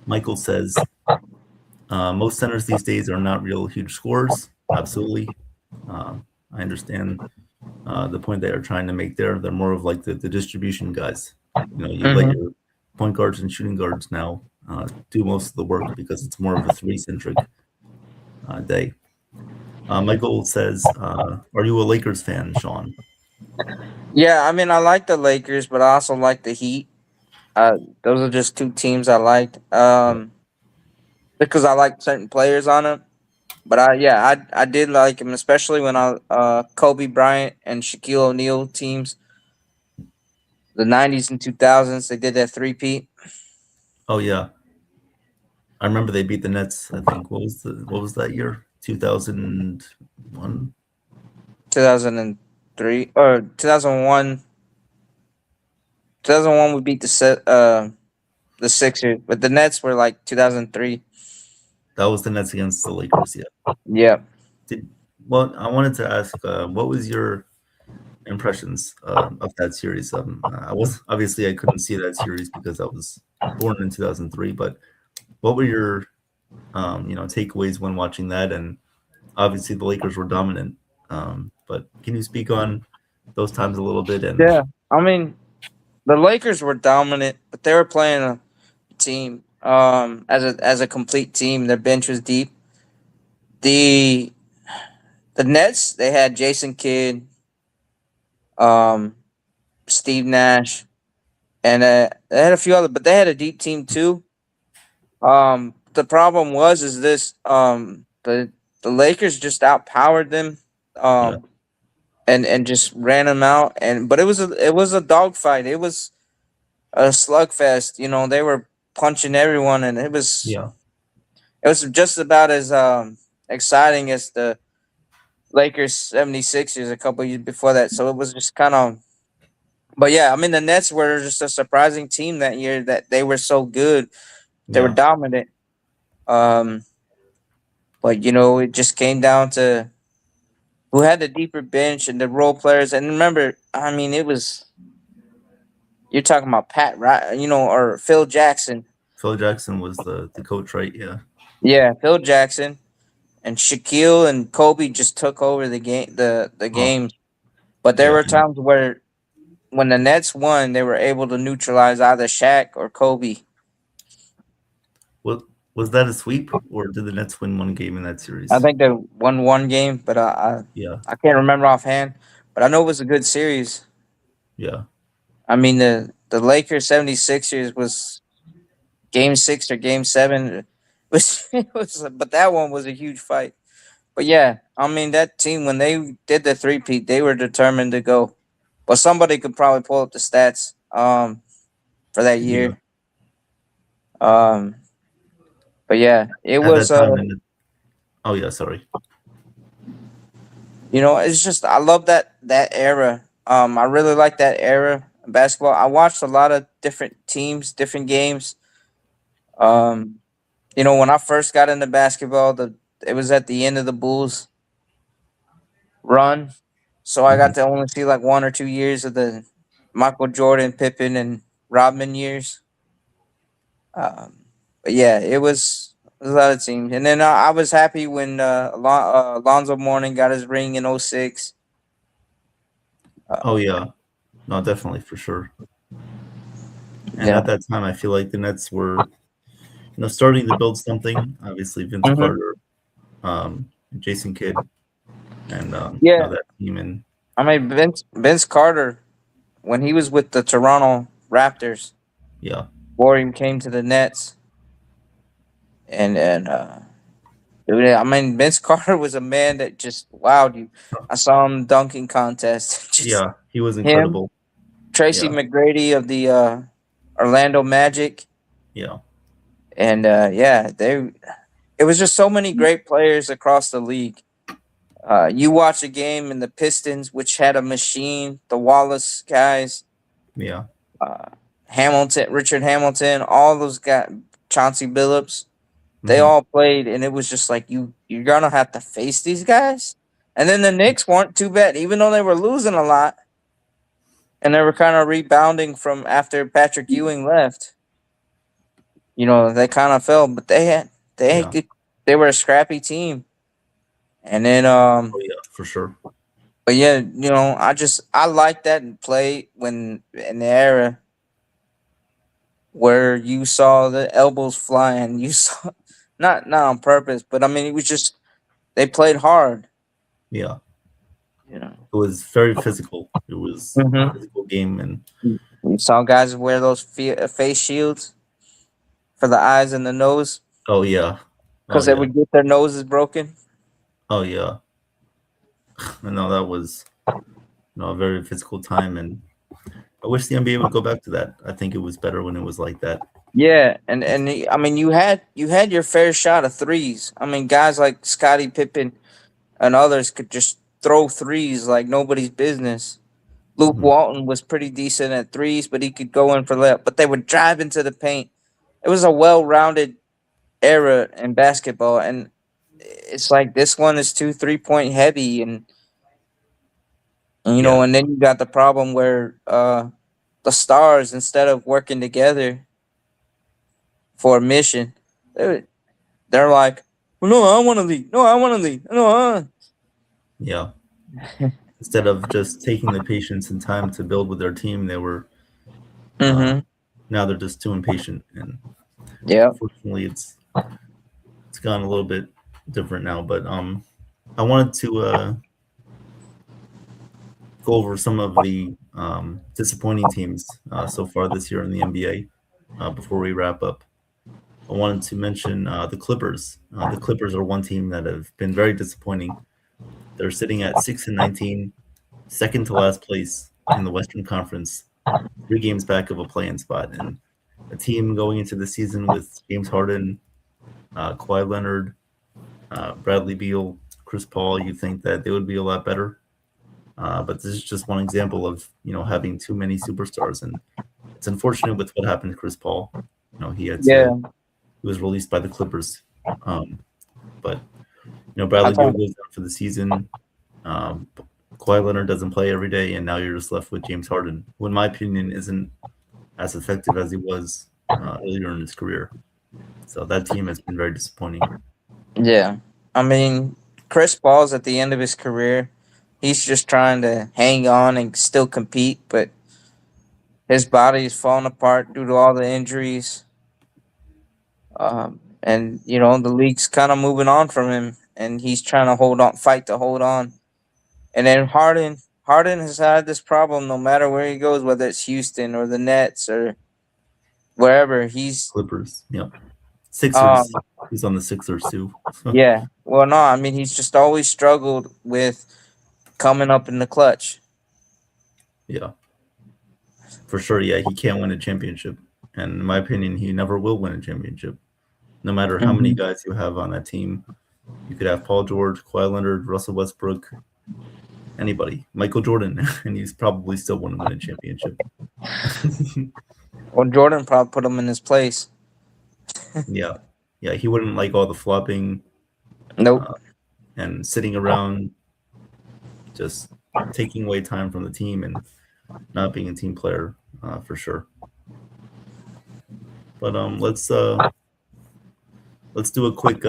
Michael says most centers these days are not real huge scorers. Absolutely. I understand the point they are trying to make there. They're more of like the distribution guys. You let Hmm. your point guards and shooting guards now do most of the work because it's more of a three-centric day. Michael says, are you a Lakers fan, Sean? Yeah, I mean, I like the Lakers, but I also like the Heat. Those are just two teams I liked. Yeah. Because I like certain players on them. But I did like him, especially when I Kobe Bryant and Shaquille O'Neal teams. the '90s and 2000s. They did that three-peat. Oh yeah, I remember they beat the Nets. I think what was that year? 2001. 2003 or 2001. 2001 we beat the Sixers, but the Nets were like 2003. That was the Nets against the Lakers. Yeah. Yeah. Did, well, I wanted to ask, what was your impressions of that series? I was obviously I couldn't see that series because I was born in 2003. But what were your takeaways when watching that? And obviously the Lakers were dominant. But can you speak on those times a little bit? And Yeah. I mean, the Lakers were dominant, but they were playing a team as a complete team. Their bench was deep. The the Nets, they had Jason Kidd, um Steve Nash, and they had a few other, but they had a deep team too. The problem was is this the Lakers just outpowered them, yeah, um, and just ran them out. And but it was a dogfight. It was a slugfest. You know, they were punching everyone, and yeah, it was just about as exciting as the Lakers 76ers a couple years before that. So it was just kind of. But yeah, I mean the Nets were just a surprising team that year that they were so good. They were yeah. dominant. Um, but you know, it just came down to who had the deeper bench and the role players. And remember, I mean, it was you're talking about Pat, right? You know, or Phil Jackson. Phil Jackson was the coach, right? Yeah, Yeah, Phil Jackson and Shaquille and Kobe just took over the oh, game. But there yeah. were times where when the Nets won, they were able to neutralize either Shaq or Kobe. What was that a sweep, or did the Nets win one game in that I series? think they won one game, but Yeah, I can't remember offhand. But I know it was a good series. yeah, I mean the Lakers 76ers was game six or game seven. But that one was a huge fight. But yeah, I mean that team when they did the three-peat, they were determined to go. But somebody could probably pull up the stats for that yeah. year. Um but yeah, it At that was time, and oh yeah, sorry. you know, it's just I love that era. I really like that era of basketball. I watched a lot of different teams, different games. Um you know, when I first got into basketball, the it was at the end of the Bulls run. So I Hmm. got to only see like 1 or 2 years of the Michael Jordan, Pippen, and Rodman years. Um, but yeah, it was a lot of teams. And then I was happy when Alonzo Mourning got his ring in '06. Oh Uh, yeah, no, definitely for sure. And yeah. at that time, I feel like the Nets were, starting to build something. Obviously, Vince Hmm. Carter, Jason Kidd, and Yeah. that team, and I mean, Vince Carter, when he was with the Toronto Raptors, yeah, before he came to the Nets, and dude, I mean, Vince Carter was a man that just wowed you. I saw him dunking contest. Just yeah, he was him, incredible. Tracy Yeah, McGrady of the Orlando Magic, yeah, and yeah, they. It was just so many great players across the league. You watch a game in the Pistons, which had a machine, the Wallace guys, yeah, uh, Hamilton, Richard Hamilton, all those guys, Chauncey Billups. They hmm, all played, and it was just like you're gonna have to face these guys. And then the Knicks weren't too bad, even though they were losing a lot, and they were kind of rebounding from after Patrick Ewing left. You know, they kind of fell, but they had yeah, good, they were a scrappy team. And then oh yeah, for sure. but yeah, you know, I like that play when in the era where you saw the elbows flying, you saw not on purpose, but I mean it was just they played hard, Yeah, you know. it was very physical. It was a Hmm. physical game, and You saw guys wear those face shields for the eyes and the nose oh yeah, oh because they yeah, would get their noses broken. oh yeah. No, that was a very physical time, and I wish the NBA would go back to that. I think it was better when it was like that. Yeah, I mean, you had your fair shot of threes. I mean, guys like Scottie Pippen and others could just throw threes like nobody's business. Luke Hmm. Walton was pretty decent at threes, but he could go in for layup. But they would drive into the paint. It was a well-rounded era in basketball, and it's like this one is too 3 point heavy, and Yeah, and then you got the problem where the stars, instead of working together for a mission, they're, they're like, well, no, I want to lead. No, I want to lead. No, yeah. Instead of just taking the patience and time to build with their team, they were uh, mm-hmm. now they're just too impatient, and Yeah. unfortunately, it's gone a little bit different now. But I wanted to go over some of the disappointing teams so far this year in the NBA before we wrap up. I wanted to mention the Clippers. The Clippers are one team that have been very disappointing. They're sitting at 6-19, second to last place in the Western Conference, 3 games back of a play-in spot, and a team going into the season with James Harden, Kawhi Leonard, Bradley Beal, Chris Paul. You think that they would be a lot better, but this is just one example of having too many superstars, and it's unfortunate with what happened to Chris Paul. He had to Yeah. he was released by the Clippers, but I Bradley Beal thought, goes down for the season. Um, Kawhi Leonard doesn't play every day, and now you're just left with James Harden, who, in my opinion, isn't as effective as he was earlier in his career. So that team has been very disappointing. yeah. I mean, Chris Paul's at the end of his career. He's just trying to hang on and still compete, but his body is falling apart due to all the injuries. And the league's kind of moving on from him, and he's trying to fight to hold on. And then Harden has had this problem no matter where he goes, whether it's Houston or the Nets or wherever. Clippers, yeah. Um, Sixers, he's on the Sixers too. yeah. Well, no, I mean he's just always struggled with coming up in the clutch. Yeah, for sure. Yeah, he can't win a championship, and in my opinion, he never will win a championship. No matter how many Hmm. guys you have on that team, you could have Paul George, Kawhi Leonard, Russell Westbrook, anybody, Michael Jordan, and he's probably still wouldn't win a championship. Well, Jordan probably put him in his place. Yeah, yeah, he wouldn't like all the flopping Nope. uh, and sitting around, just taking away time from the team and not being a team player for sure. But let's do a quick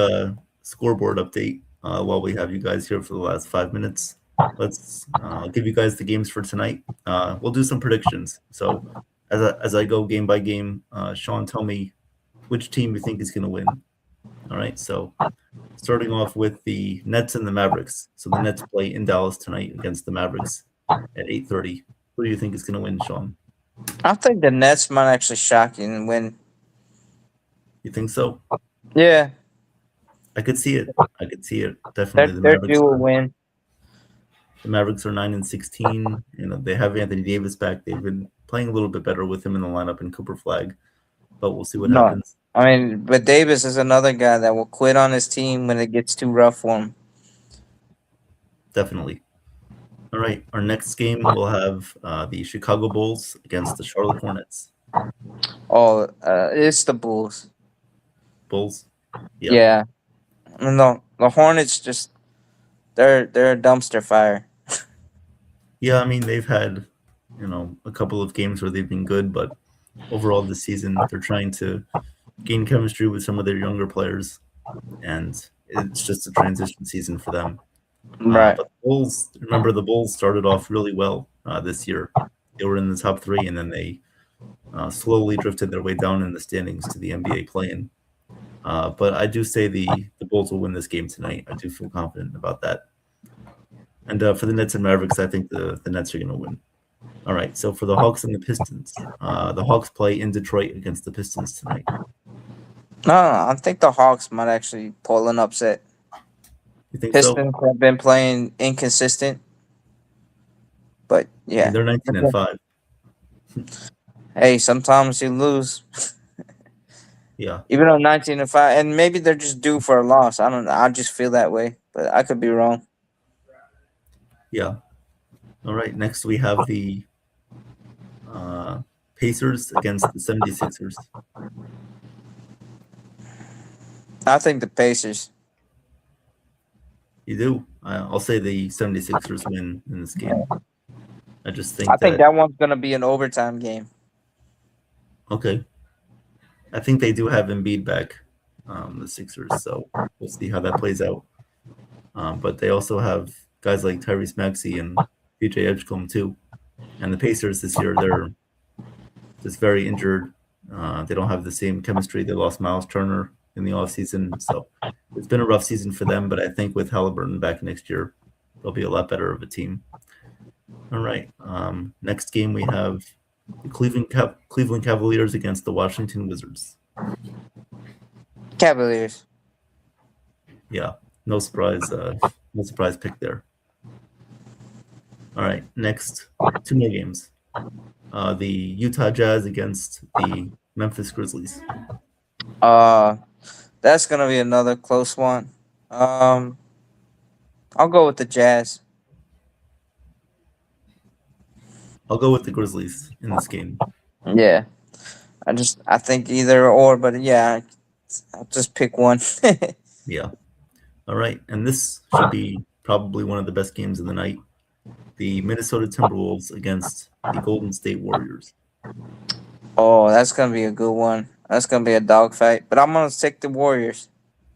scoreboard update while we have you guys here for the last 5 minutes. Let's give you guys the games for tonight. We'll do some predictions. So as I go game by game, Sean, tell me which team you think is going to win. All right. So starting off with the Nets and the Mavericks. So the Nets play in Dallas tonight against the Mavericks at 8:30. Who do you think is going to win, Sean? I think the Nets might actually shock you and win. You think so? Yeah, I could see it. I could see it. they're Definitely, the they're Mavericks due a are win. 9-16. They have Anthony Davis back. They've been playing a little bit better with him in the lineup and Cooper Flag, but we'll see what No, happens. I mean, but Davis is another guy that will quit on his team when it gets too rough for him. Definitely. All right. Our next game we'll have the Chicago Bulls against the Charlotte Hornets. Oh, it's the Bulls. Bulls. Yeah. Yeah, I mean, the Hornets just they're a dumpster fire. Yeah. I mean, they've had a couple of games where they've been good, but overall this season they're trying to gain chemistry with some of their younger players, and it's just a transition season for them. Right. But the Bulls, remember, the Bulls started off really well this year. They were in the top 3, and then they slowly drifted their way down in the standings to the NBA play-in. But I do say the Bulls will win this game tonight. I do feel confident about that. And for the Nets and Mavericks, I think the Nets are going to win. All right, so for the Hawks and the Pistons, the Hawks play in Detroit against the Pistons tonight. No, I think the Hawks might actually pull an upset. You think so? Pistons have been playing inconsistent, but I mean, yeah, they're 19-5. Hey, sometimes you lose. Yeah, Even though 19-5, and maybe they're just due for a loss. I don't know. I just feel that way, but I could be wrong. yeah. All right. Next, we have the uh, Pacers against the 76ers. I think the Pacers. You do. I'll say the 76ers win in this game. I just I think think that, that one's gonna be an overtime game. okay, I think they do have Embiid back, the Sixers, so we'll see how that plays out. But they also have guys like Tyrese Maxey and PJ Edgecombe too. And the Pacers this year, they're just very injured. They don't have the same chemistry. They lost Miles Turner in the offseason. So it's been a rough season for them. But I think with Halliburton back next year, they'll be a lot better of a team. All right. Next game, we have the Cleveland Cavaliers against the Washington Wizards. Cavaliers. Yeah, no surprise. No surprise pick there. All right. Next, two more games. The Utah Jazz against the Memphis Grizzlies. Uh, that's gonna be another close one. Um, I'll go with the Jazz. I'll go with the Grizzlies in this game. Yeah, I think either or, but yeah, I'll just pick one. Yeah. All right. And this should be probably one of the best games of the night. The Minnesota Timberwolves against the Golden State Warriors. Oh, that's gonna be a good one. That's gonna be a dogfight, but I'm gonna take the Warriors.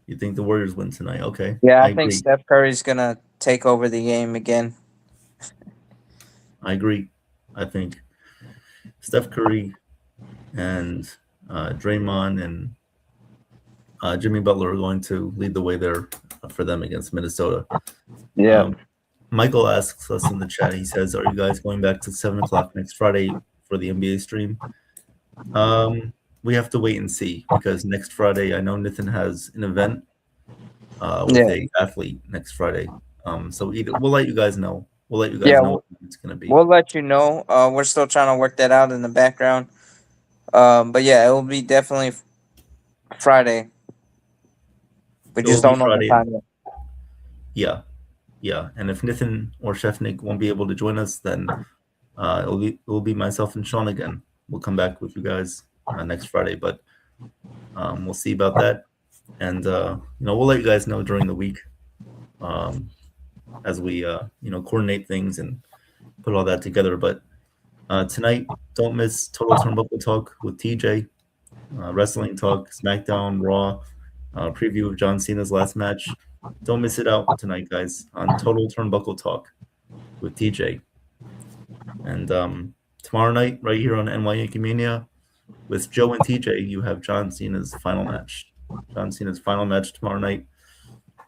You think the Warriors win tonight? Okay. Yeah, I I think agree. Steph Curry's gonna take over the game again. I agree. I think Steph Curry and Draymond and Jimmy Butler are going to lead the way there for them against Minnesota. Yeah. Um, Michael asks us in the chat. He says, "Are you guys going back to 7 o'clock next Friday for the NBA stream?" We have to wait and see because next Friday, I know Nathan has an event with Yeah. a athlete next Friday. So either we'll let you guys know. We'll let you guys Yeah, know what it's going to be. we'll let you know. We're still trying to work that out in the background. But yeah, it will be definitely Friday. We It will just be don't know the Friday. time yet. Yeah, yeah. And if Nathan or Chef Nick won't be able to join us, then it will be myself and Sean again. We'll come back with you guys next Friday, but we'll see about that. And we'll let you guys know during the week as we coordinate things and put all that together. But tonight, don't miss Total Turnbuckle Talk with TJ, Wrestling Talk, SmackDown, Raw, preview of John Cena's last match. Don't miss it out tonight, guys, on Total Turnbuckle Talk with TJ. And tomorrow night, right here on NYYANKEE Mania, with Joe and TJ, you have John Cena's final match. John Cena's final match tomorrow night,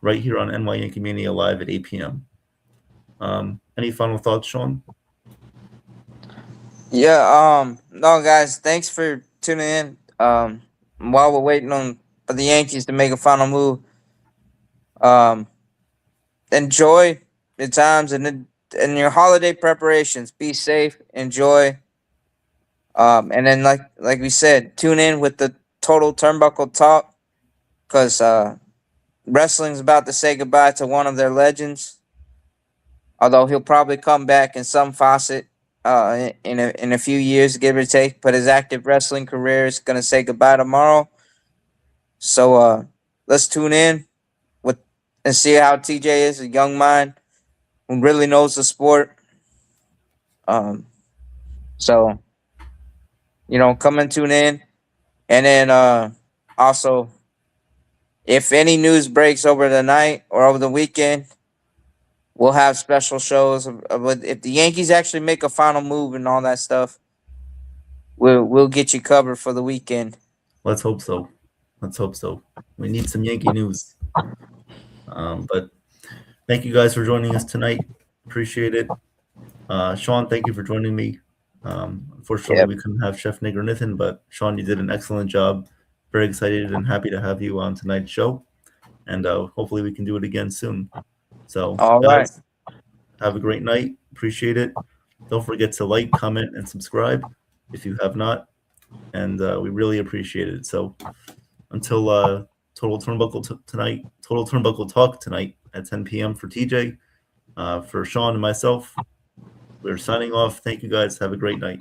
right here on NYYANKEE Mania live at 8 p.m. Any final thoughts, Sean? Yeah. No, guys. Thanks for tuning in. While we're waiting on for the Yankees to make a final move, um, enjoy the times and your holiday preparations. Be safe. Enjoy. And then like we said, tune in with the Total Turnbuckle Talk because wrestling's about to say goodbye to one of their legends. Although he'll probably come back in some facet in a few years, give or take. But his active wrestling career is gonna say goodbye tomorrow. So let's tune in with and see how TJ is, a young mind who really knows the sport. Um, so come and tune in, and then also if any news breaks over the night or over the weekend, we'll have special shows. If the Yankees actually make a final move and all that stuff, we'll get you covered for the weekend. Let's hope so. Let's hope so. We need some Yankee news. But thank you guys for joining us tonight. Appreciate it. Sean, thank you for joining me. Unfortunately, Yep. we couldn't have Chef Nick or Nathan, but Sean, you did an excellent job. Very excited and happy to have you on tonight's show. And hopefully we can do it again soon. So, All right. guys, have a great night. Appreciate it. Don't forget to like, comment, and subscribe. if you have not, and we really appreciate it. So until Total Turnbuckle Talk tonight at 10 p.m. for TJ, for Sean and myself, we're signing off. Thank you guys. Have a great night.